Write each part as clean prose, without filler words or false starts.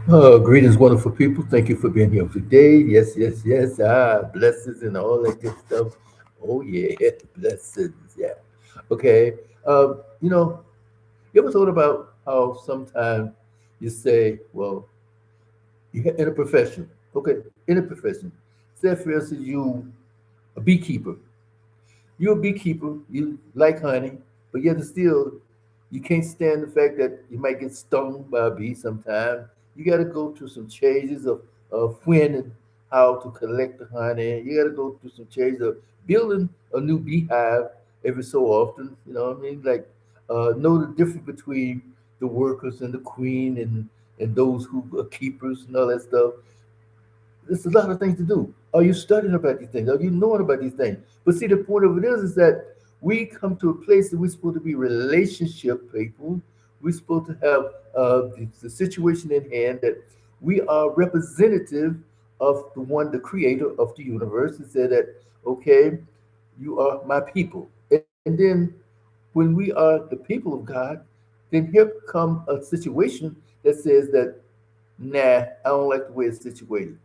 Greetings, wonderful people. Thank you for being here today. Yes, yes, yes. Blessings and all that good stuff. Oh, yeah, blessings. Yeah. Okay. You know, you ever thought about how sometimes you say, well, you're in a profession. Okay, in a profession. Say, for instance, you a beekeeper. You're a beekeeper. You like honey, but yet and still, you can't stand the fact that you might get stung by a bee sometime. You got to go through some changes of when and how to collect the honey. You got to go through some changes of building a new beehive every so often. You know what I mean? Like, know the difference between the workers and the queen and those who are keepers and all that stuff. There's a lot of things to do. Are you studying about these things? Are you knowing about these things? But see, the point of it is that we come to a place that we're supposed to be relationship people. We're supposed to have the situation in hand that we are representative of the one, the creator of the universe, and say that, okay, you are my people. And then when we are the people of God, then here come a situation that says that, nah, I don't like the way it's situated.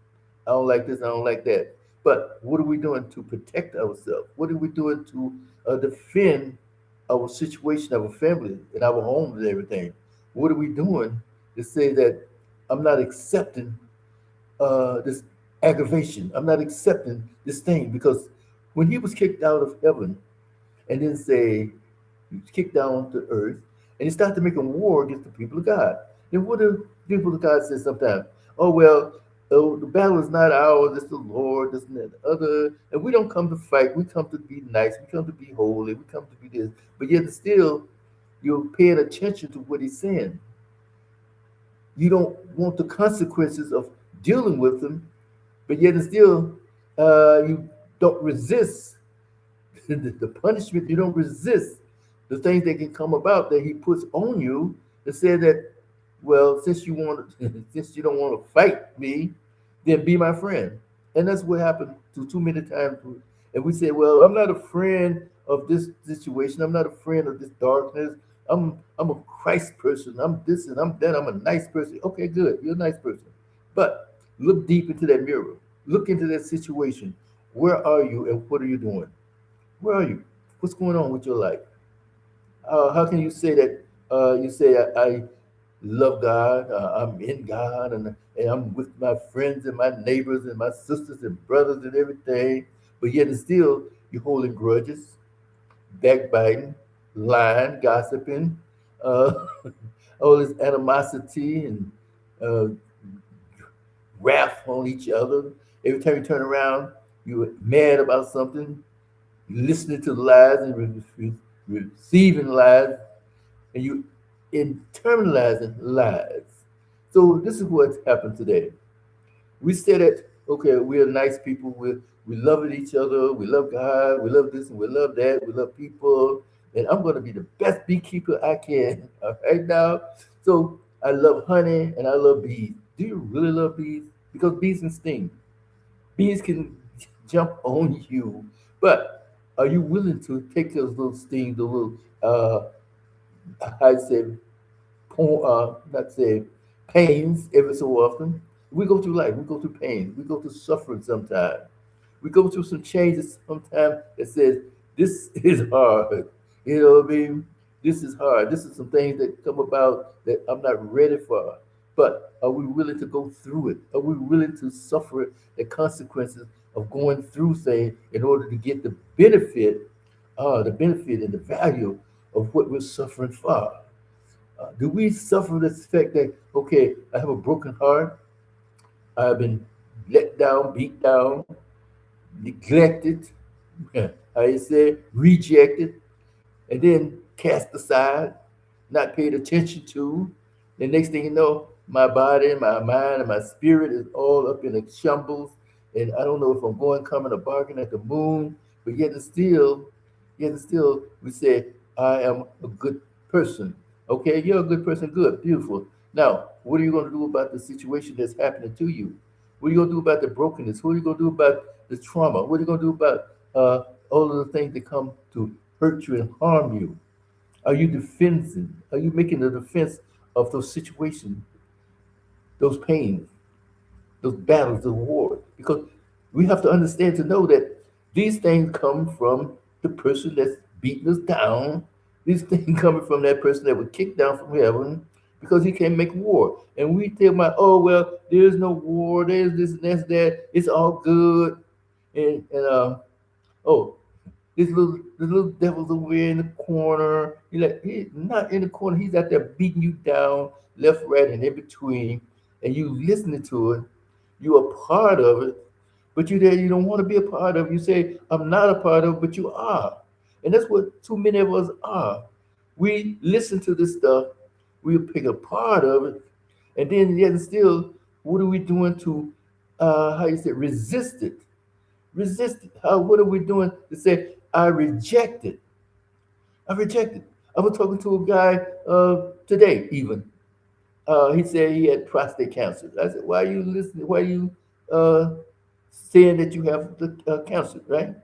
I don't like this. I don't like that. But what are we doing to protect ourselves? What are we doing to defend our situation, our family, and our homes and everything? What are we doing to say that I'm not accepting this aggravation? I'm not accepting this thing because when he was kicked out of heaven and then say he was kicked down to earth and he started making war against the people of God. Then what do people of God say sometimes? Oh well, oh, the battle is not ours, it's the Lord, this and that other. And we don't come to fight, we come to be nice, we come to be holy, we come to be this. But yet still you're paying attention to what he's saying. You don't want the consequences of dealing with them, but yet and still you don't resist the punishment. You don't resist the things that can come about that he puts on you to say that, well, since you want since you don't want to fight me, then be my friend. And that's what happened to too many times. And we say, well, I'm not a friend of this situation. I'm not a friend of this darkness. I'm a Christ person. I'm this and I'm that. I'm a nice person. Okay, good. You're a nice person. But look deep into that mirror. Look into that situation. Where are you and what are you doing? Where are you? What's going on with your life? How can you say that? You say I love God, I'm in God, and I'm with my friends and my neighbors and my sisters and brothers and everything, but yet and still you're holding grudges, backbiting, lying, gossiping, uh, all this animosity and uh, wrath on each other. Every time you turn around, you're mad about something, listening to lies and receiving lies, and you internalizing lies. So this is what's happened today. We said that okay, we're nice people. We love each other. We love God. We love this and we love that. We love people. And I'm going to be the best beekeeper I can right now. So I love honey and I love bees. Do you really love bees? Because bees can sting. Bees can jump on you, but are you willing to take those little stings, the little, I say, not say, pains every so often? We go through life. We go through pain. We go through suffering sometimes. We go through some changes sometimes that says this is hard. You know what I mean? This is hard. This is some things that come about that I'm not ready for. But are we willing to go through it? Are we willing to suffer the consequences of going through things in order to get the benefit and the value of what we're suffering for? Do we suffer the fact that, okay, I have a broken heart, I've been let down, beat down, neglected, how you say, rejected, and then cast aside, not paid attention to. The next thing you know, my body, my mind, and my spirit is all up in a shambles. And I don't know if I'm going, coming, or barking at the moon, but yet and still, we say, I am a good person. Okay, you're a good person, good, beautiful. Now, what are you going to do about the situation that's happening to you? What are you going to do about the brokenness? What are you going to do about the trauma? What are you going to do about all of the things that come to hurt you and harm you? Are you defending? Are you making a defense of those situations, those pains, those battles, the wars. Because we have to understand to know that these things come from the person that's beating us down. These things coming from that person that was kicked down from heaven because he can't make war. And we tell my, oh well, there's no war, there's this and that's that, it's all good. And oh, this little devil's over there in the corner. He's not in the corner. He's out there beating you down, left, right, and in between. And you listening to it. You are part of it, but you there. You don't want to be a part of it. You say, "I'm not a part of it," but you are. And that's what too many of us are. We listen to this stuff. We pick a part of it, and then yet still, what are we doing to, how you say, resist it? Resist it. How? What are we doing to say, I reject it? I reject it. I was talking to a guy today, even. He said he had prostate cancer. I said, "Why are you listening? Why are you uh, saying that you have the cancer?" Right?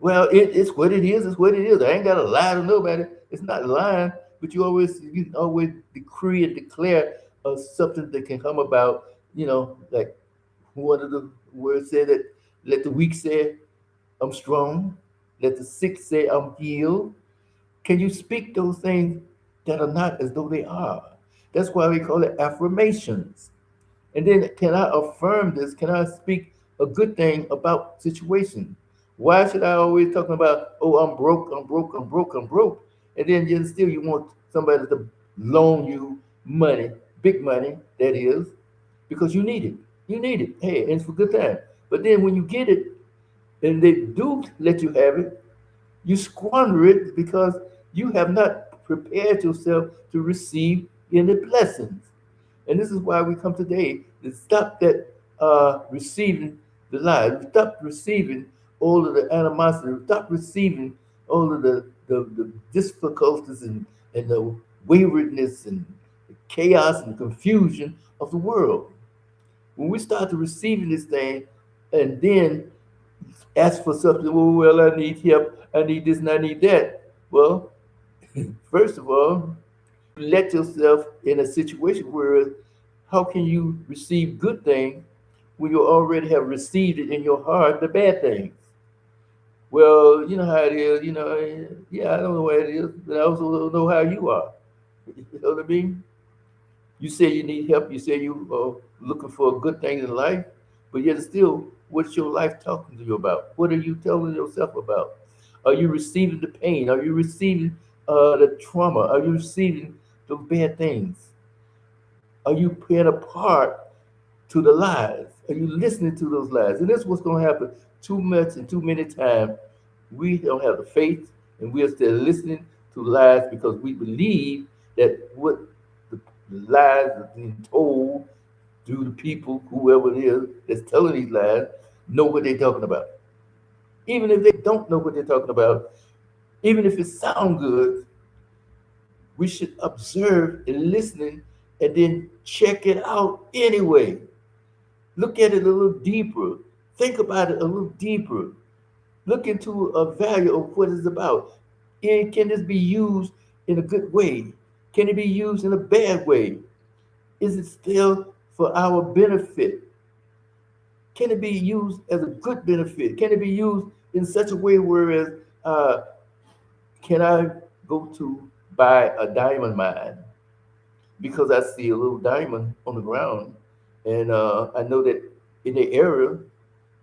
Well, it's what it is. It's what it is. I ain't got to lie to nobody. It's not lying, but you always decree and declare something that can come about. Like one of the words said that, let the weak say, "I'm strong." Let the sick say, "I'm healed." Can you speak those things that are not as though they are? That's why we call it affirmations. And then can I affirm this? Can I speak a good thing about situation? Why should I always talking about, oh, I'm broke, I'm broke, I'm broke, I'm broke? And then yet still you want somebody to loan you money, big money, that is, because you need it. You need it. Hey, and it's for good time. But then when you get it and they do let you have it, you squander it because you have not prepared yourself to receive any blessings. And this is why we come today to stop that receiving the lies, stop receiving all of the animosity, stop receiving all of the difficulties and the waywardness and the chaos and confusion of the world. When we start to receiving this thing and then ask for something, oh, well, I need help, I need this and I need that. Well, first of all, let yourself in a situation where how can you receive good things when you already have received it in your heart, the bad things? Well, you know how it is, yeah, I don't know what it is, but I also don't know how you are. You know what I mean? You say you need help, you say you are looking for a good thing in life, but yet still, what's your life talking to you about? What are you telling yourself about? Are you receiving the pain? Are you receiving the trauma? Are you receiving those bad things? Are you playing a part to the lies? Are you listening to those lies? And that's what's going to happen too much and too many times. We don't have the faith and we are still listening to lies because we believe that what the lies are being told through the people, whoever it is that's telling these lies, know what they're talking about. Even if they don't know what they're talking about, even if it sounds good, we should observe and listening and then check it out anyway. Look at it a little deeper. Think about it a little deeper. Look into a value of what it's about. And can this be used in a good way? Can it be used in a bad way? Is it still for our benefit? Can it be used as a good benefit? Can it be used in such a way whereas can I go to buy a diamond mine because I see a little diamond on the ground and I know that in the area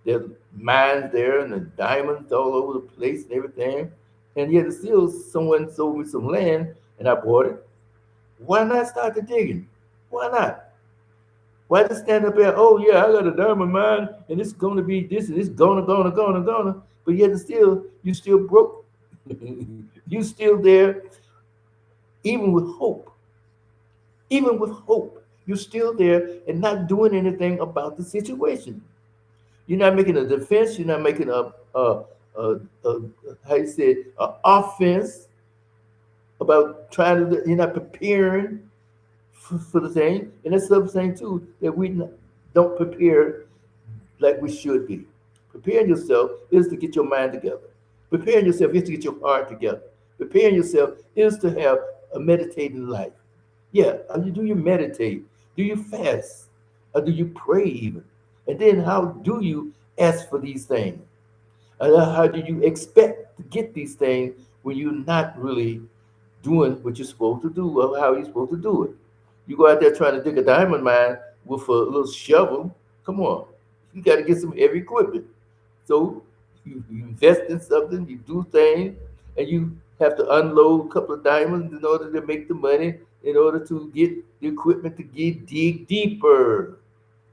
there's mines there and the diamonds all over the place and everything. And yet still someone sold me some land and I bought it. Why not start the digging? Why not? Why just stand up there, oh yeah, I got a diamond mine and it's gonna be this and it's gonna. But yet still you still broke. You still there, even with hope. Even with hope. You're still there and not doing anything about the situation. You're not making a defense. You're not making a how you say an offense about trying to. You're not preparing for the thing, and that's the other thing too that we don't prepare like we should be. Preparing yourself is to get your mind together. Preparing yourself is to get your heart together. Preparing yourself is to have a meditating life. Yeah, do you meditate? Do you fast? Or do you pray even? And then how do you ask for these things? How do you expect to get these things when you're not really doing what you're supposed to do or how you're supposed to do it? You go out there trying to dig a diamond mine with a little shovel. Come on, you got to get some heavy equipment. So you invest in something, you do things, and you have to unload a couple of diamonds in order to make the money, in order to get the equipment to get dig deeper,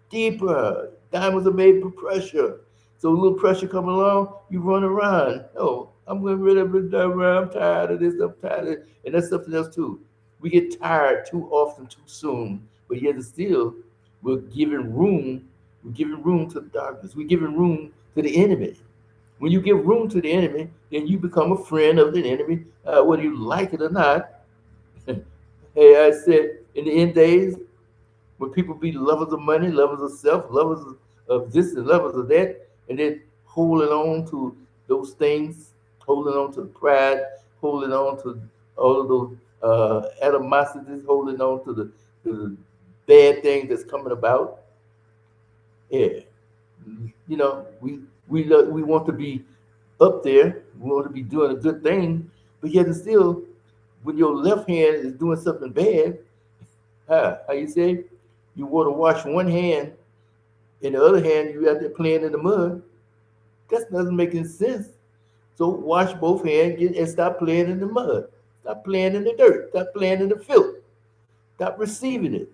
deeper. Diamonds are made for pressure. So a little pressure come along, you run around. Oh, I'm getting rid of the diamond. I'm tired of this. I'm tired of it. And that's something else too. We get tired too often, too soon. But yet still, we're giving room. We're giving room to the darkness. We're giving room to the enemy. When you give room to the enemy, then you become a friend of the enemy, whether you like it or not. Hey, I said in the end days, when people be lovers of money, lovers of self, lovers of this and lovers of that, and then holding on to those things, holding on to pride, holding on to all of those animosities, holding on to the bad things that's coming about. Yeah, you know, we want to be up there, we want to be doing a good thing, but yet and still, when your left hand is doing something bad, how you say, you want to wash one hand. In the other hand, you out there playing in the mud. That doesn't make any sense. So wash both hands and stop playing in the mud. Stop playing in the dirt. Stop playing in the filth. Stop receiving it.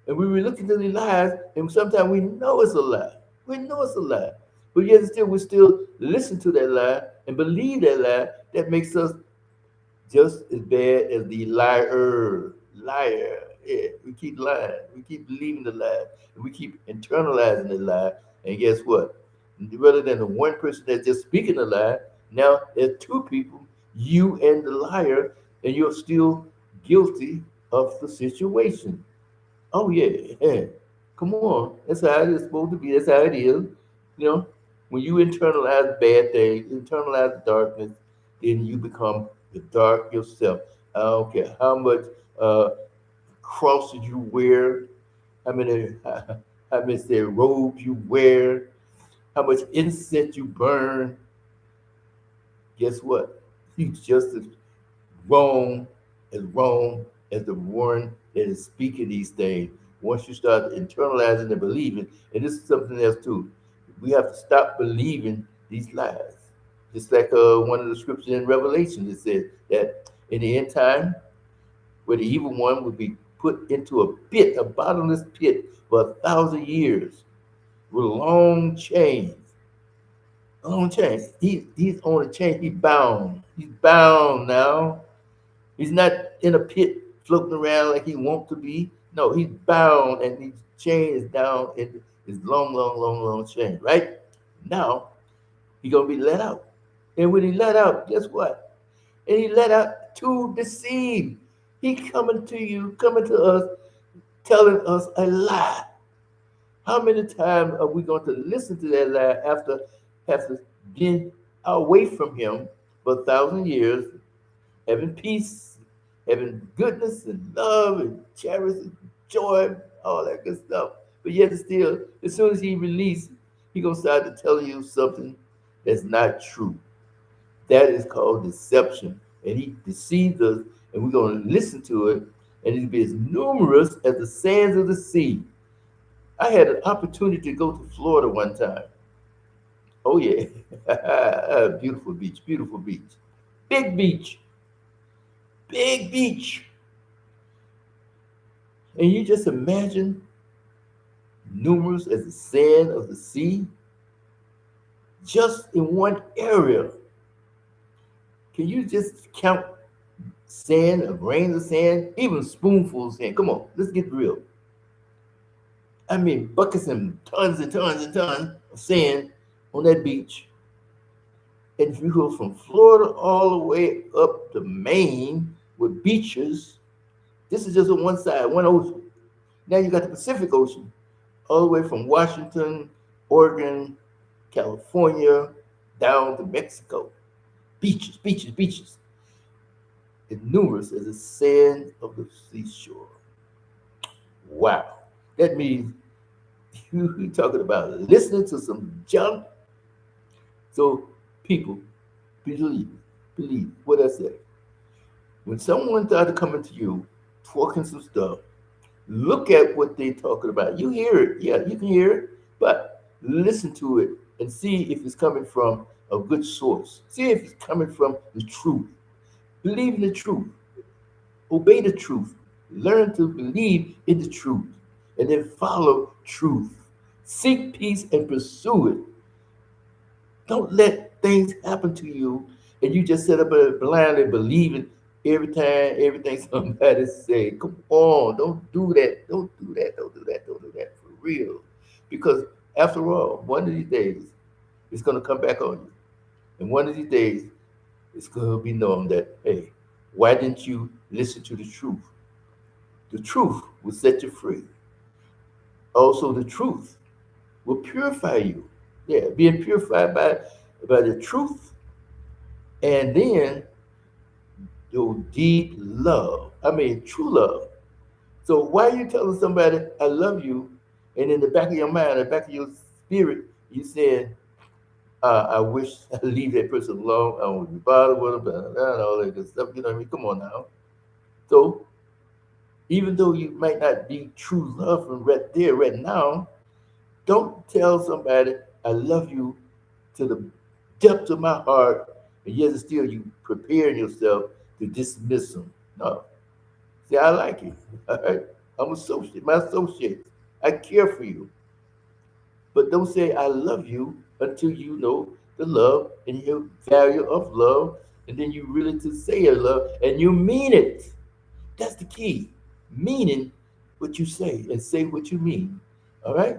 And we were looking at the lies, and sometimes we know it's a lie. We know it's a lie. But yet still, we still listen to that lie and believe that lie. That makes us just as bad as the liar. Liar. Yeah, we keep lying. We keep believing the lie. And we keep internalizing the lie. And guess what? Rather than the one person that's just speaking the lie, now there's two people, you and the liar, and you're still guilty of the situation. Oh yeah, yeah. Come on. That's how it is supposed to be. That's how it is. You know, when you internalize bad things, internalize the darkness, then you become the dark yourself. I don't care how much crosses you wear, how many how many say robes you wear, how much incense you burn. Guess what? You just as wrong as the one that is speaking these things. Once you start internalizing and believing, and this is something else too, we have to stop believing these lies. Just like one of the scriptures in Revelation that says that in the end time, where the evil one would be put into a pit, a bottomless pit, for 1,000 years with long chains. On chain. He's on a chain. He's bound. He's bound now. He's not in a pit floating around like he wants to be. No, he's bound and his chain is down in his long chain. Right now, he's gonna be let out. And when he let out, guess what? And he let out to deceive. He coming to you, coming to us, telling us a lie. How many times are we going to listen to that lie after being away from him for 1,000 years, having peace, having goodness and love and charity, and joy, all that good stuff. But yet still, as soon as he released, he gonna start to tell you something that's not true. That is called deception. And he deceives us, and we're gonna listen to it, and it'll be as numerous as the sands of the sea. I had an opportunity to go to Florida one time. Oh yeah, beautiful beach, beautiful beach, big beach, big beach. And you just imagine numerous as the sand of the sea, just in one area. Can you just count sand, grains of sand, even spoonfuls of sand? Come on, let's get real. I mean, buckets and tons and tons of sand on that beach. And if you go from Florida all the way up to Maine with beaches, this is just on one side, one ocean. Now you got the Pacific Ocean, all the way from Washington, Oregon, California, down to Mexico. Beaches, beaches, beaches. as numerous as the sand of the seashore. Wow. That means you talking about listening to some junk. So people, believe, believe what I said. When someone started coming to you, talking some stuff, look at what they're talking about. You hear it, yeah, you can hear it, but listen to it and see if it's coming from a good source. See if it's coming from the truth. Believe in the truth. Obey the truth. Learn to believe in the truth. And then follow truth. Seek peace and pursue it. Don't let things happen to you and you just sit up and blindly believing every time everything somebody say. Come on, don't do that. Don't do that. Don't do that. Don't do that for real. Because after all, one of these days it's gonna come back on you. And one of these days it's gonna be known that, hey, why didn't you listen to the truth? The truth will set you free. Also, the truth will purify you. Yeah, being purified by the truth, and then your deep love. I mean, true love. So why are you telling somebody I love you, and in the back of your mind, the back of your spirit, you saying, I wish I leave that person alone. I don't want to be bothered with them, and all that good stuff. You know what I mean? Come on now. So even though you might not be true love from right there, right now, don't tell somebody I love you to the depths of my heart, and yet still you preparing yourself to dismiss them. No. See, I like you. All right. I'm associate, my associate. I care for you. But don't say I love you until you know the love and your value of love. And then you really to say your love and you mean it. That's the key. Meaning what you say and say what you mean. All right?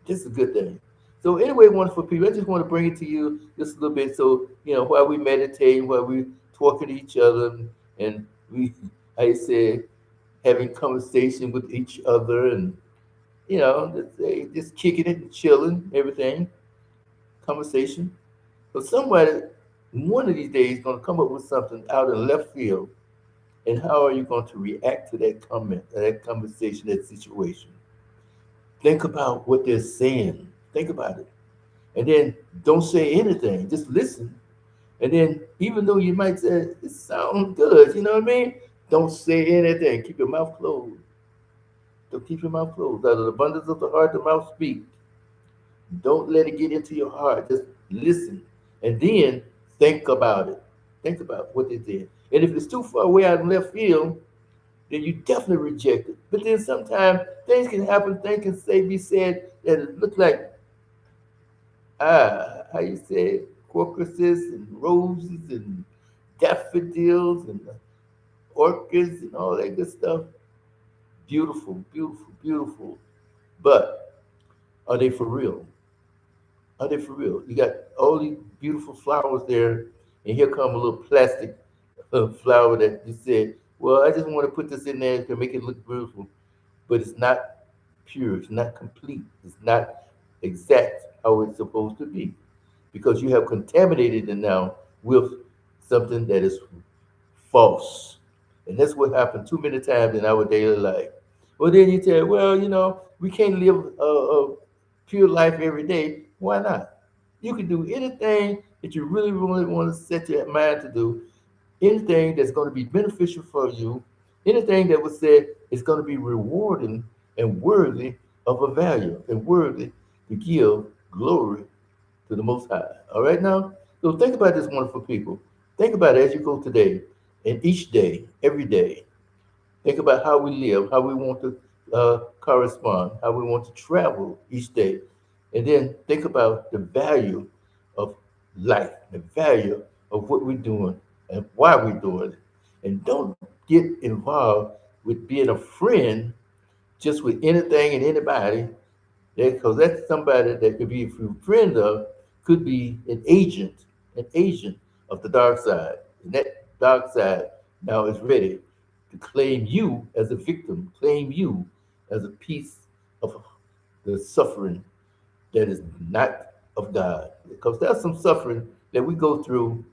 This is a good thing. So anyway, wonderful people, I just want to bring it to you just a little bit. So, while we meditate, while we talking to each other and we, I say, having conversation with each other and, just kicking it and chilling, everything, conversation. But somebody, one of these days, going to come up with something out in left field. And how are you going to react to that comment, that conversation, that situation? Think about what they're saying. Think about it. And then don't say anything. Just listen. And then even though you might say, it sounds good, you know what I mean? Don't say anything. Keep your mouth closed. Don't keep your mouth closed. Out of the abundance of the heart, the mouth speaks. Don't let it get into your heart. Just listen. And then think about it. Think about what they did. And if it's too far away out in left field, then you definitely reject it. But then sometimes things can happen, things can be said that it look like, how you say, crocuses and roses and daffodils and orchids and all that good stuff. Beautiful, beautiful, beautiful. But are they for real? Are they for real? You got all these beautiful flowers there, and here come a little plastic flower that you said, well, I just want to put this in there to make it look beautiful, but it's not pure, it's not complete, it's not exact how it's supposed to be because you have contaminated it now with something that is false. And that's what happened too many times in our daily life. Well, then you say, well, we can't live a pure life every day. Why not? You can do anything that you really, really want to set your mind to do, anything that's going to be beneficial for you, anything that was said is going to be rewarding and worthy of a value and worthy to give glory to the Most High. All right, now? So think about this, wonderful people. Think about it as you go today and each day, every day. Think about how we live, how we want to correspond, how we want to travel each day. And then think about the value of life, the value of what we're doing and why we're doing it. And don't get involved with being a friend just with anything and anybody, because that's somebody that could be a friend of, could be an agent of the dark side. And that dark side now is ready to claim you as a victim, claim you as a piece of the suffering that is not of God. Because there's some suffering that we go through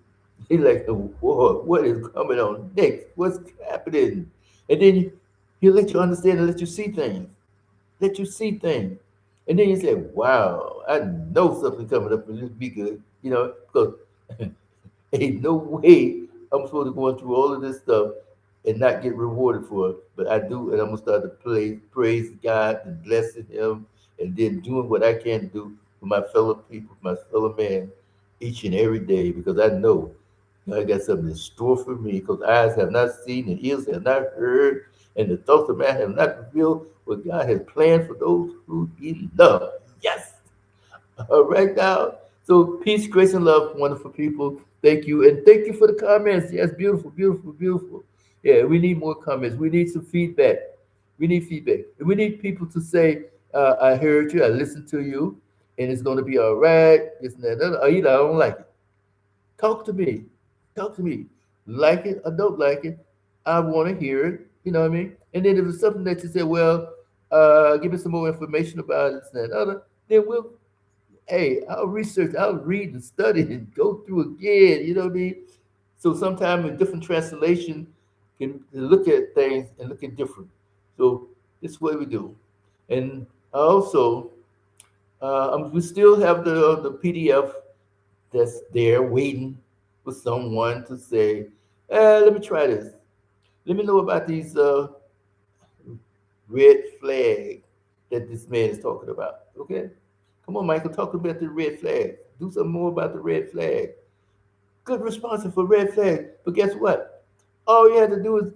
He's like, whoa, what is coming on next? What's happening? And then he'll let you understand and let you see things. Let you see things. And then you say, wow, I know something coming up and this be good. Because ain't no way I'm supposed to go through all of this stuff and not get rewarded for it. But I do, and I'm gonna start to praise God and blessing Him, and then doing what I can do for my fellow people, my fellow man, each and every day, because I know God got something in store for me. Because eyes have not seen, and ears have not heard, and the thoughts of man have not revealed what God has planned for those who He loves. Yes. Right now. So peace, grace, and love, wonderful people. Thank you. And thank you for the comments. Yes, beautiful, beautiful, beautiful. Yeah, we need more comments. We need some feedback. We need feedback. And we need people to say, I heard you, I listened to you, and it's going to be all right. This and that. Or either I don't like it. Talk to me. Talk to me. Like it or don't like it. I want to hear it. You know what I mean? And then if it's something that you say, well, give me some more information about it, and that other, then we'll hey, I'll research, I'll read and study and go through again. You know what I mean? So sometimes a different translation can look at things and look at different. So this is what we do. And also, we still have the PDF that's there waiting for someone to say, let me try this. Let me know about these red flag that this man is talking about. Okay? Come on, Michael, talk about the red flag. Do something more about the red flag. Good response for red flag. But guess what? All you have to do is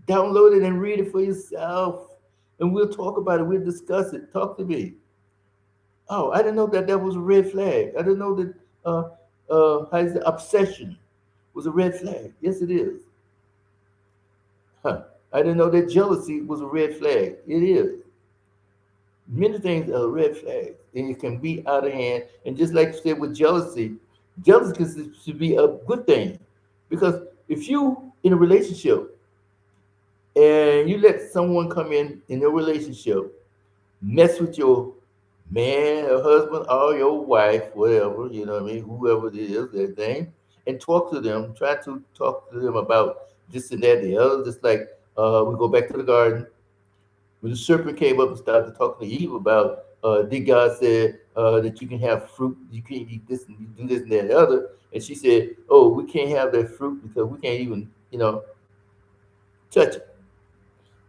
download it and read it for yourself. And we'll talk about it. We'll discuss it. Talk to me. Oh, I didn't know that that was a red flag. I didn't know that how is the obsession was a red flag. Yes, it is. Huh. I didn't know that jealousy was a red flag. It is. Many things are red flags, and it can be out of hand. And just like you said with jealousy, jealousy should be a good thing, because if you in a relationship and you let someone come in a relationship mess with your man or husband or your wife, whatever, you know what I mean, whoever it is, that thing, and talk to them, try to talk to them about this and that, the other, just like we go back to the garden when the serpent came up and started talking to Eve about, did God said that you can have fruit, you can't eat this and you do this and that and the other, and she said, oh, we can't have that fruit because we can't even, touch it.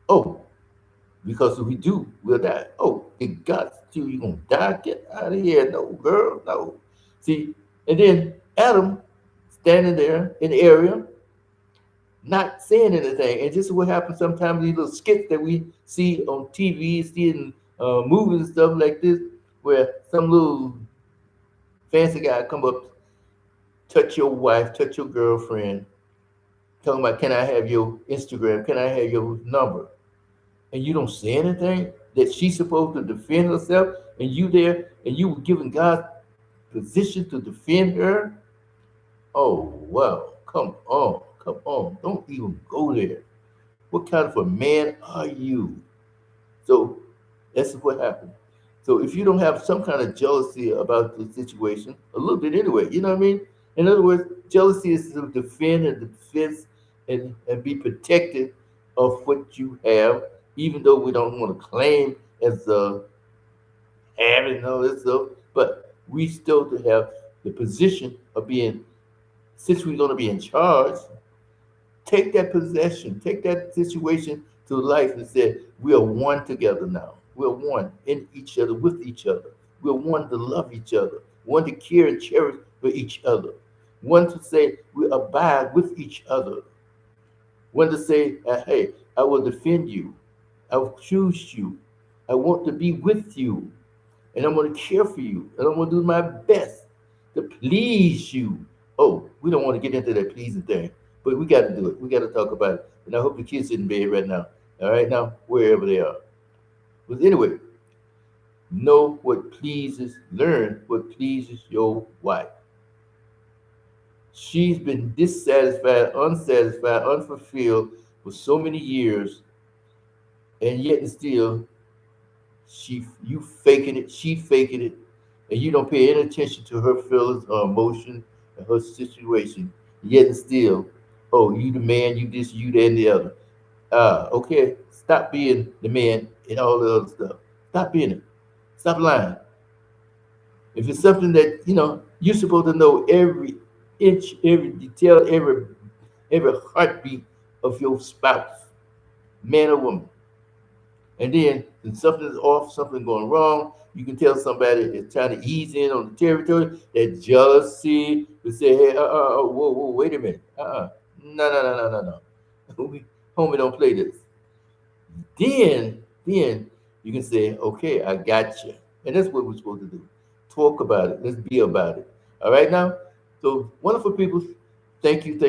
Oh, because if we do, we'll die. Oh, did God tell you gonna die? Get out of here, no, girl, no. See, and then Adam standing there in the area not saying anything. And this is what happens sometimes, these little skits that we see on TV, see in movies and stuff like this, where some little fancy guy come up, touch your wife, touch your girlfriend, talking about, can I have your Instagram? Can I have your number? And you don't say anything that she's supposed to defend herself, and you there, and you were given God's position to defend her. Oh, wow. Come on. Come on. Don't even go there. What kind of a man are you? So that's what happened. So if you don't have some kind of jealousy about the situation, a little bit anyway, you know what I mean? In other words, jealousy is to defend and defense and be protected of what you have, even though we don't want to claim as having all this stuff, but we still to have the position of being, since we're going to be in charge, take that possession, take that situation to life and say, we are one together now. We're one in each other, with each other. We're one to love each other, one to care and cherish for each other, one to say we abide with each other, one to say, hey, I will defend you. I will choose you. I want to be with you. And I'm going to care for you. And I'm going to do my best to please you. Oh, we don't want to get into that pleasing thing, but we got to do it. We got to talk about it. And I hope the kids are in bed right now. All right, now, wherever they are. But anyway, know what pleases, learn what pleases your wife. She's been dissatisfied, unsatisfied, unfulfilled for so many years, and yet and still you faking it, she faking it, and you don't pay any attention to her feelings or emotion and her situation. yet and still, oh, you the man, you this, you that, and the other. Okay, stop being the man and all the other stuff. Stop being it. Stop lying. If it's something that you're supposed to know every inch, every detail, every heartbeat of your spouse, man or woman. And then when something's off, something going wrong, you can tell somebody is trying to ease in on the territory. That jealousy to say, hey, whoa, wait a minute, no. Homie, don't play this. Then you can say, okay, I got you. And that's what we're supposed to do. Talk about it. Let's be about it. All right now? So wonderful people, thank you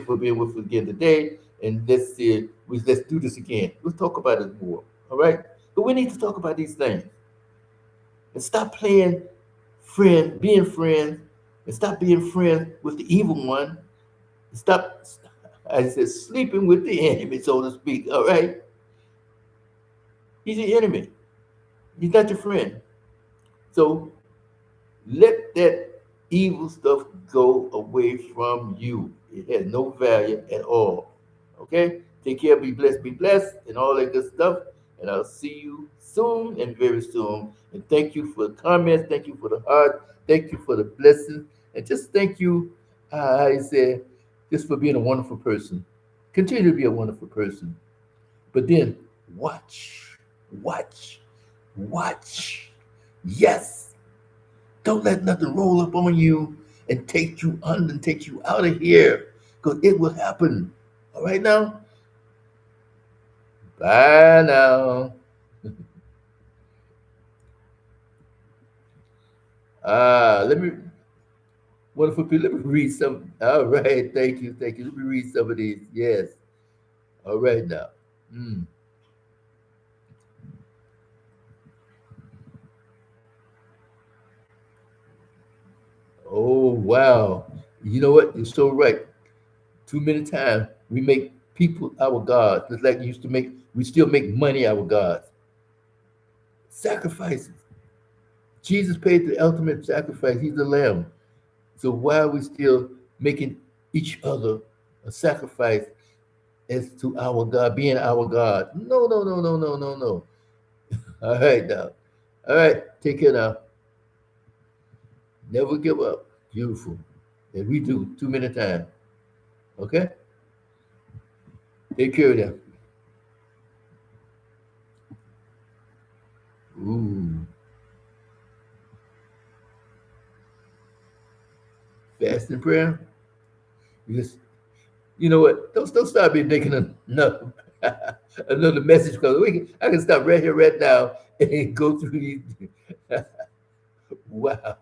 for being with us again today. And let's do this again. Let's talk about it more. All right? But we need to talk about these things and stop playing being friends, and stop being friends with the evil one. And stop, I said, sleeping with the enemy, so to speak. All right? He's the enemy. He's not your friend. So let that evil stuff go away from you. It has no value at all. Okay? Take care, be blessed, and all that good stuff. And I'll see you soon and very soon. And thank you for the comments. Thank you for the heart. Thank you for the blessings. And just thank you, I said, just for being a wonderful person. Continue to be a wonderful person. But then watch, watch, watch. Yes. Don't let nothing roll up on you and take you under and take you out of here. Because it will happen. All right now? Bye now. Let me wonderful people. Let me read some. All right, thank you, thank you. Let me read some of these. Yes. All right now. Mm. Oh wow. You know what? You're so right. Too many times we make people our gods. Just like you used to make, we still make money our gods. Sacrifices. Jesus paid the ultimate sacrifice. He's the lamb. So why are we still making each other a sacrifice as to our God, being our God? No, no, no, no, no, no, no. All right now. All right. Take care now. Never give up. Beautiful. And we do too many times. Okay? Take care of them. Ooh. Fast and prayer. Because you know what? Don't start me making another another message because I can stop right here, right now, and go through these. Wow.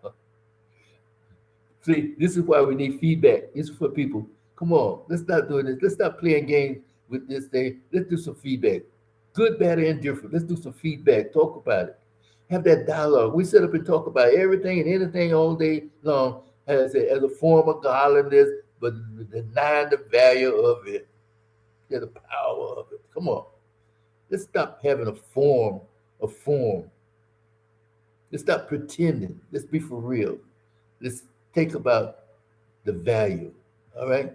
See, this is why we need feedback. This is for people. Come on, let's stop doing this. Let's stop playing games with this thing. Let's do some feedback. Good, bad, or indifferent. Let's do some feedback. Talk about it. Have that dialogue. We sit up and talk about everything and anything all day long as a form of godliness, but denying the value of it, the power of it. Come on. Let's stop having a form. Let's stop pretending. Let's be for real. Let's think about the value. All right?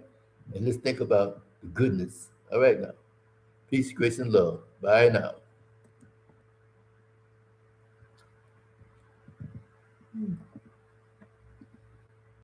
And let's think about the goodness. All right now. Peace, grace, and love. Bye now.